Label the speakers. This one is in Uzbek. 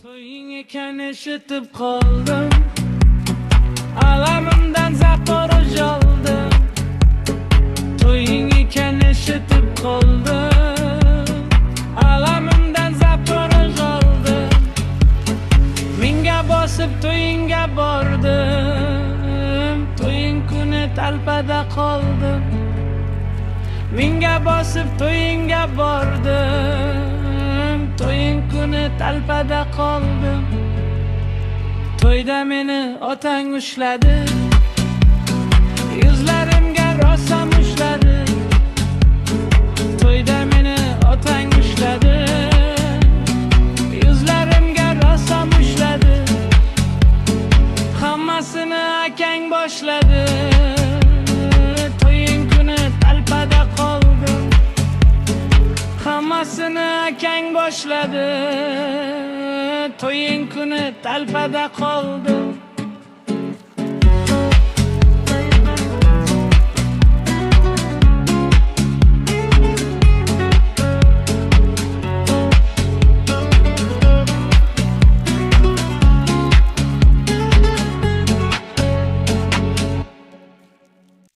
Speaker 1: To'ying ekan eshitib qoldim, alamimdan zaporoj oldim. To'ying ekan eshitib qoldim, alamimdan zaporoj oldim. Minga bosib to'yingga bordim, to'ying kuni talpada qoldim. Minga bosib to'yingga bordim, to'ying kuni talpada qoldim. To'yda meni otang ushladi, yuzlarimga rosa mushladi. To'yda meni otang ushladi, yuzlarimga rosa mushladi. Hammasini akang boshladi, to'ying kuni talpada qoldim. Hammasini akang boshladi, to'ying kuni talpada qoldim.